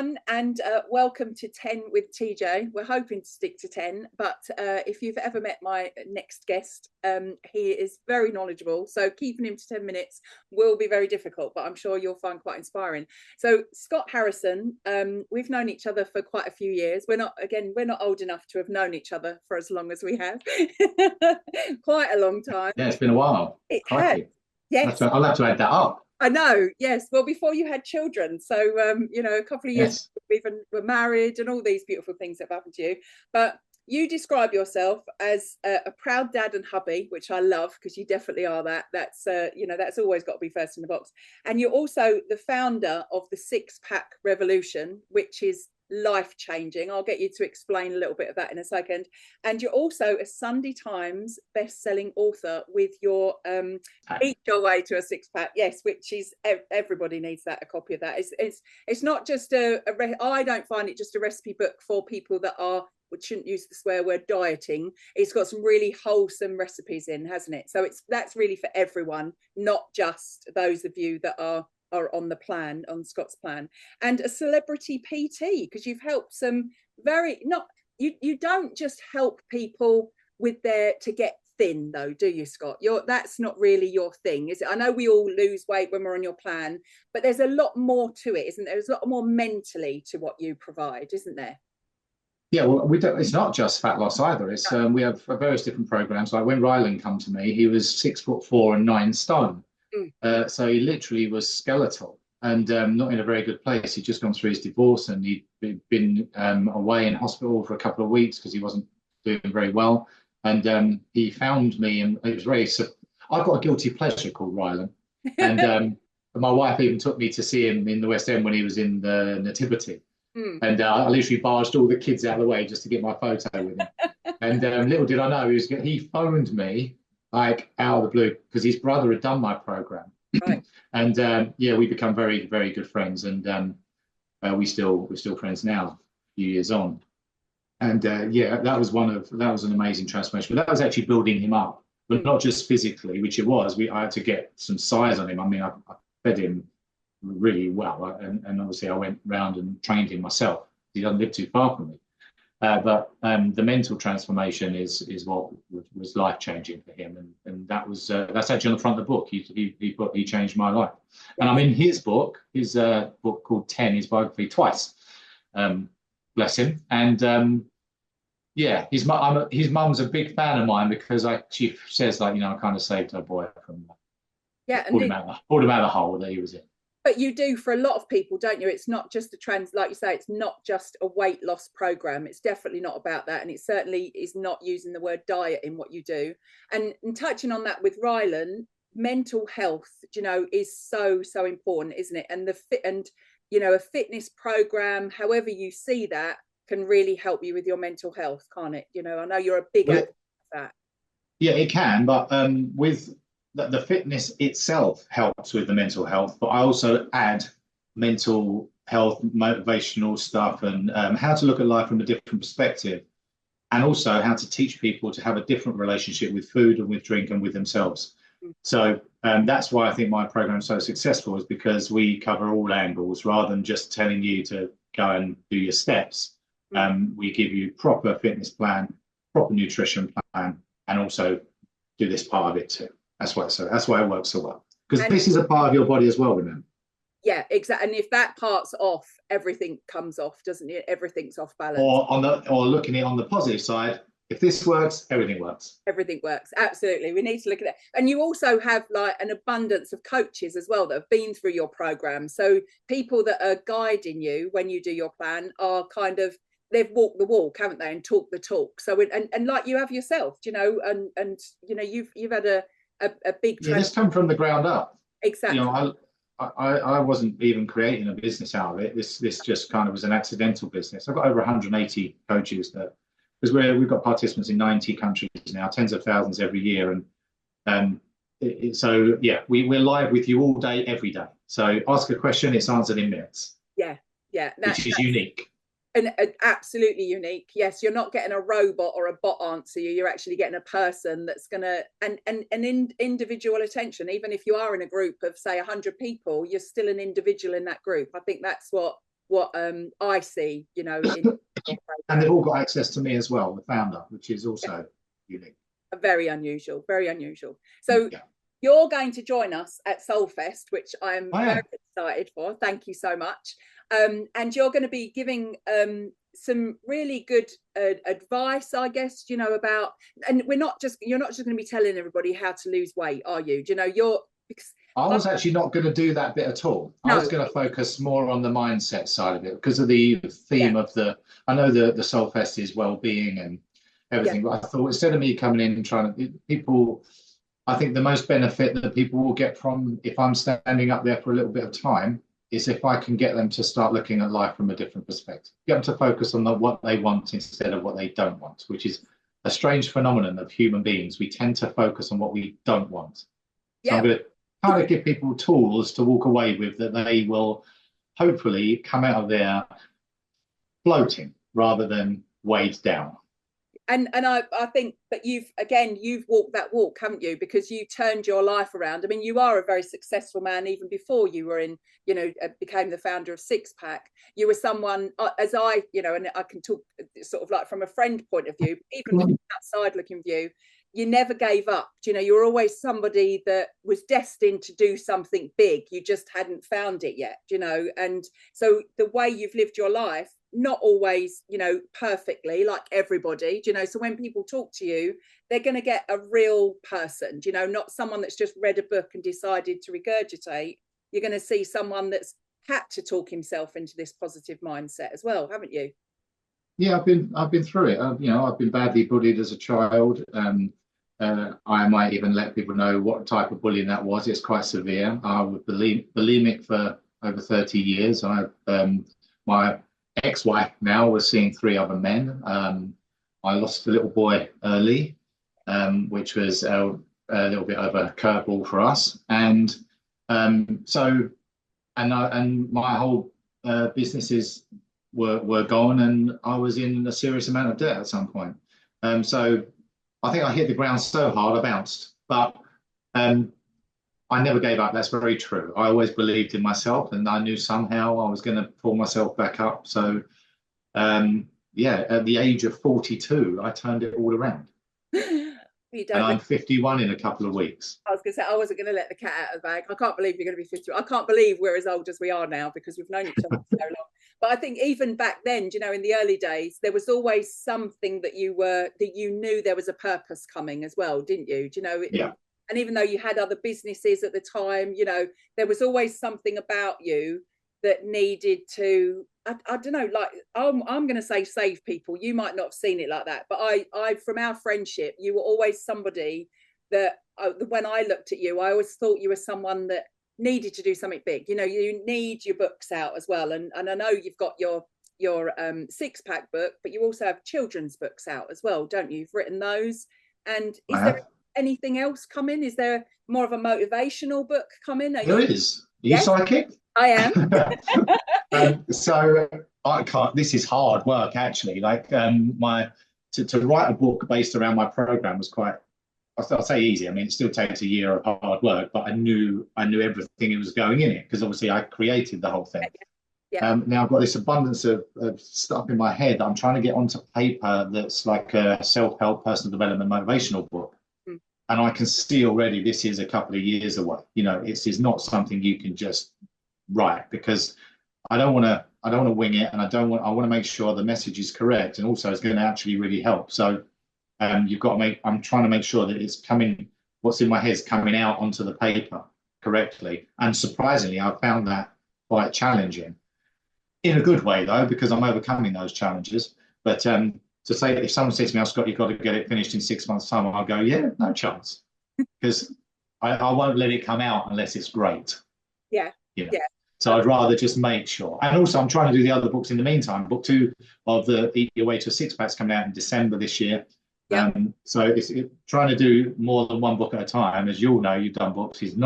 everyone, and welcome to 10 with TJ. We're hoping to stick to 10, but if you've ever met my next guest, he is very knowledgeable, so keeping him to 10 minutes will be very difficult, but I'm sure you'll find quite inspiring. So Scott Harrison, we've known each other for quite a few years. We're not old enough to have known each other for as long as we have. Quite a long time. Yeah, it's been a while. It has. Yes. I'll have to add that up. I know, yes. Well, before you had children. So, a couple of years Yes. we even were married and all these beautiful things that have happened to you. But you describe yourself as a proud dad and hubby, which I love because you definitely are that. That's always got to be first in the box. And you're also the founder of the Six Pack Revolution, which is life-changing. I'll get you to explain a little bit of that in a second. And you're also a Sunday Times best-selling author with your Eat Your Way to a Six Pack. Yes, which is, everybody needs a copy of that. It's not just I don't find it just a recipe book for people that are, which shouldn't use the swear word, dieting. It's got some really wholesome recipes in, hasn't it? So that's really for everyone, not just those of you that are on the plan, on Scott's plan. And a celebrity PT, because you've helped some you don't just help people to get thin though, do you, Scott? That's not really your thing, is it? I know we all lose weight when we're on your plan, but there's a lot more to it, isn't there? There's a lot more mentally to what you provide, isn't there? Yeah, well, we don't. It's not just fat loss either. It's we have various different programs. Like when Rylan come to me, he was 6'4" and 9 stone. So he literally was skeletal and not in a very good place. He'd just gone through his divorce and he'd been away in hospital for a couple of weeks because he wasn't doing very well. And he found me, and it was very. I've got a guilty pleasure called Rylan, and my wife even took me to see him in the West End when he was in the Nativity. And I literally barged all the kids out of the way just to get my photo with him. And little did I know, he phoned me like out of the blue because his brother had done my program. Right. And we become very, very good friends. And we're still friends now, a few years on. And that was an amazing transformation. But that was actually building him up, but not just physically, which it was. I had to get some size on him. I mean, I fed him really well, and obviously I went round and trained him myself. He doesn't live too far from me, but the mental transformation is what was life changing for him, and that's actually on the front of the book. He changed my life, and I'm in his book book called 10, his biography twice. Bless him, and his mum's a big fan of mine because she says I kind of saved her boy from pulled him out of the hole that he was in. But you do for a lot of people, don't you? It's not just like you say, it's not just a weight loss program. It's definitely not about that. And it certainly is not using the word diet in what you do. And touching on that with Rylan, mental health, is so, so important, isn't it? And a fitness program, however you see that, can really help you with your mental health, can't it? I know you're a big advocate of that. Yeah, it can. But with the fitness itself helps with the mental health, but I also add mental health, motivational stuff, and how to look at life from a different perspective, and also how to teach people to have a different relationship with food and with drink and with themselves. So that's why I think my program is so successful, is because we cover all angles rather than just telling you to go and do your steps. We give you proper fitness plan, proper nutrition plan, and also do this part of it too. That's why it works so well. Because this is a part of your body as well, remember? Yeah, exactly. And if that part's off, everything comes off, doesn't it? Everything's off balance. Or looking at it on the positive side, if this works, everything works. Everything works. Absolutely. We need to look at that. And you also have like an abundance of coaches as well that have been through your program. So people that are guiding you when you do your plan are they've walked the walk, haven't they, and talked the talk. So and like you have yourself, and you've had a big this come from the ground up. Exactly. I wasn't even creating a business out of it. This just kind of was an accidental business. I've got over 180 coaches because we've got participants in 90 countries now, tens of thousands every year, and we're live with you all day, every day. So ask a question, it's answered in minutes. Yeah, which is unique. And absolutely unique. Yes, you're not getting a robot or a bot answer you. You're actually getting a person that's going to and individual attention. Even if you are in a group of say 100 people, you're still an individual in that group. I think that's what what I see, you know, in And they've all got access to me as well, the founder, which is also unique. very unusual, very unusual. So Yeah. you're going to join us at Soulfest, which I'm I am. very excited for. Thank you so much. And you're going to be giving some really good advice, I guess, you know, about, and you're not just going to be telling everybody how to lose weight, are you? Do you know, because I was actually not going to do that bit at all. I was going to focus more on the mindset side of it because of the theme of I know the Soulfest is well-being and everything, but I thought instead of me coming in and trying to, people, I think the most benefit that people will get from if I'm standing up there for a little bit of time is if I can get them to start looking at life from a different perspective, get them to focus on what they want instead of what they don't want, which is a strange phenomenon of human beings. We tend to focus on what we don't want. So I'm going to kind of give people tools to walk away with that they will hopefully come out of there floating rather than weighed down. And I think that you've walked that walk, haven't you? Because you turned your life around. I mean, you are a very successful man even before you were in, you know, became the founder of Sixpack. You were someone, as I, you know, and I can talk sort of like from a friend point of view, even from outside looking view, you never gave up. You know, you were always somebody that was destined to do something big. You just hadn't found it yet, you know. And so the way you've lived your life, not always, you know, perfectly like everybody, you know. So when people talk to you, they're going to get a real person, you know, not someone that's just read a book and decided to regurgitate. You're going to see someone that's had to talk himself into this positive mindset as well, haven't you? Yeah, I've been through it. You know, I've been badly bullied as a child. I might even let people know what type of bullying that was. It's quite severe. I was bulimic for over 30 years. My ex-wife now was seeing 3 other men. I lost a little boy early, which was a little bit of a curveball for us. And my whole businesses were gone, and I was in a serious amount of debt at some point. So I think I hit the ground so hard I bounced, but I never gave up. That's very true. I always believed in myself, and I knew somehow I was going to pull myself back up. So at the age of 42, I turned it all around. And I'm 51 in a couple of weeks. I was going to say, I wasn't going to let the cat out of the bag. I can't believe you're going to be 50. I can't believe we're as old as we are now because we've known each other for so long. But I think even back then, you know, in the early days, there was always something that you knew there was a purpose coming as well, didn't you? Do you know? Yeah. And even though you had other businesses at the time, you know, there was always something about you that needed to, I don't know, like I'm going to say save people. You might not have seen it like that, but I from our friendship, you were always somebody that when I looked at you, I always thought you were someone that needed to do something big. You know, you need your books out as well. And I know you've got your Sixpack book, but you also have children's books out as well, don't you? You've written those. And is there anything else coming? Is there more of a motivational book coming? There is. Are you psychic? I am. So I can't. This is hard work, actually. Like to write a book based around my program was quite. I'll say easy. I mean, it still takes a year of hard work, but I knew everything that was going in it because obviously I created the whole thing. Yeah. Now I've got this abundance of stuff in my head. I'm trying to get onto paper that's like a self-help, personal development, motivational book. And I can see already this is a couple of years away. You know, it's not something you can just write because I don't want to wing it, and I want to make sure the message is correct, and also it's going to actually really help. So I'm trying to make sure that it's coming, what's in my head is coming out onto the paper correctly. And surprisingly, I found that quite challenging in a good way though, because I'm overcoming those challenges. But to say if someone says to me, "Oh, Scott, you've got to get it finished in 6 months' time," I'll go, "Yeah, no chance," because I won't let it come out unless it's great. Yeah. You know? Yeah. So I'd rather just make sure. And also, I'm trying to do the other books in the meantime. Book 2 of the Eat Your Way to a Six-Pack's coming out in December this year. Yeah. So trying to do more than one book at a time, as you all know, you've done books, it's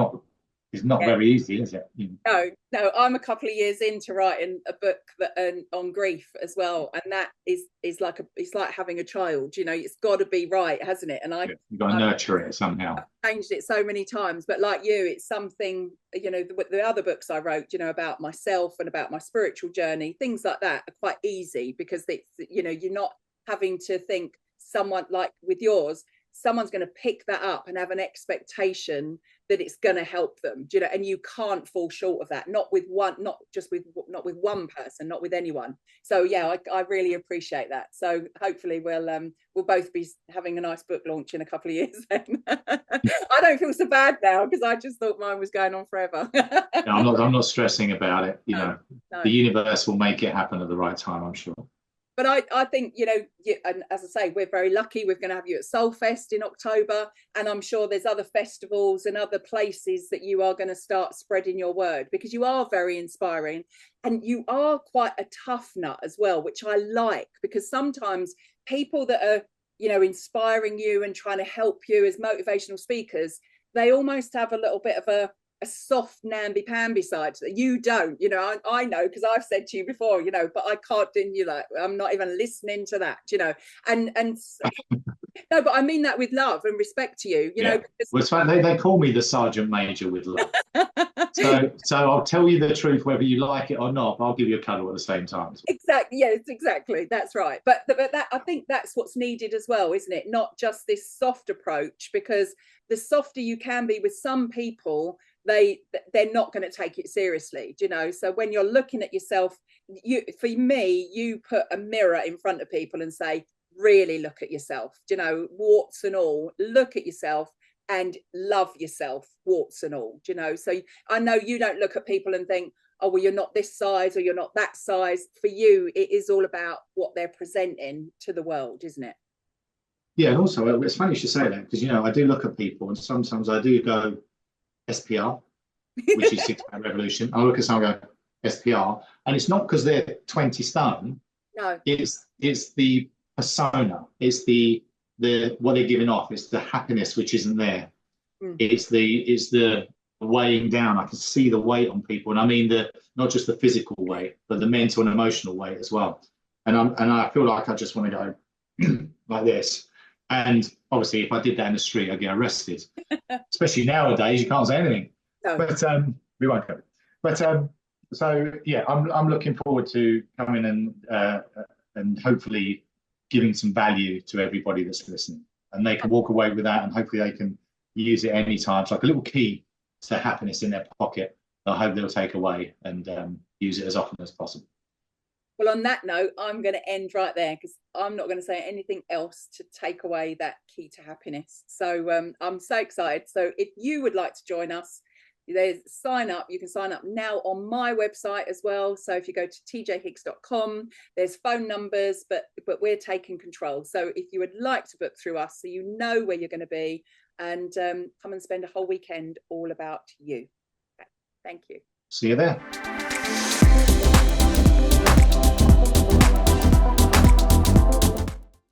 It's not very easy, is it? No, I'm a couple of years into writing a book that on grief as well, and that is like it's like having a child. You know, it's got to be right, hasn't it? And you've got to nurture it somehow. I've changed it so many times, but like you, it's something, you know, the other books I wrote, you know, about myself and about my spiritual journey, things like that are quite easy because it's, you know, you're not having to think someone like with yours, someone's going to pick that up and have an expectation that it's going to help them, you know, and you can't fall short of that, not with one person, not with anyone. So yeah, I really appreciate that. So hopefully we'll both be having a nice book launch in a couple of years then. I don't feel so bad now because I just thought mine was going on forever. No, I'm not stressing about it, you know. No. The universe will make it happen at the right time, I'm sure. But I think, you know, and as I say, we're very lucky. We're going to have you at Soulfest in October. And I'm sure there's other festivals and other places that you are going to start spreading your word, because you are very inspiring and you are quite a tough nut as well, which I like, because sometimes people that are, you know, inspiring you and trying to help you as motivational speakers, they almost have a little bit of a soft namby-pamby side that you don't, you know. I know because I've said to you before, you know, but I can't do you like I'm not even listening to that, you know, and no, but I mean that with love and respect to you, you know. Because... well, it's fine. They call me the Sergeant Major with love. so I'll tell you the truth whether you like it or not, but I'll give you a cuddle at the same time. Exactly, yes, exactly, that's right. But that, I think that's what's needed as well, isn't it? Not just this soft approach, because the softer you can be with some people, they're not going to take it seriously, you know. So when you're looking at yourself, for me, you put a mirror in front of people and say, really look at yourself, you know, warts and all, look at yourself and love yourself, warts and all, you know. So I know you don't look at people and think, oh, well, you're not this size or you're not that size. For you, it is all about what they're presenting to the world, isn't it? Yeah, and also it's funny you should say that, because, you know, I do look at people and sometimes I do go SPR, which is Six Pack Revolution. I look at someone and go SPR, and it's not because they're 20 stone. No, it's the persona, it's the what they're giving off, it's the happiness which isn't there. It's the weighing down. I can see the weight on people, and I mean not just the physical weight, but the mental and emotional weight as well. And I feel like I just want to go like this. And obviously, if I did that in the street, I'd get arrested. Especially nowadays, you can't say anything. No. But we won't go. But so yeah, I'm looking forward to coming and hopefully giving some value to everybody that's listening, and they can walk away with that, and hopefully they can use it anytime. It's like a little key to happiness in their pocket. I hope they'll take away and use it as often as possible. Well, on that note, I'm going to end right there, because I'm not going to say anything else to take away that key to happiness. So I'm so excited. So if you would like to join us, there's sign up. You can sign up now on my website as well. So if you go to tjhiggs.com, there's phone numbers, but we're taking control. So if you would like to book through us, so you know where you're going to be, and come and spend a whole weekend all about you. Okay. Thank you. See you there.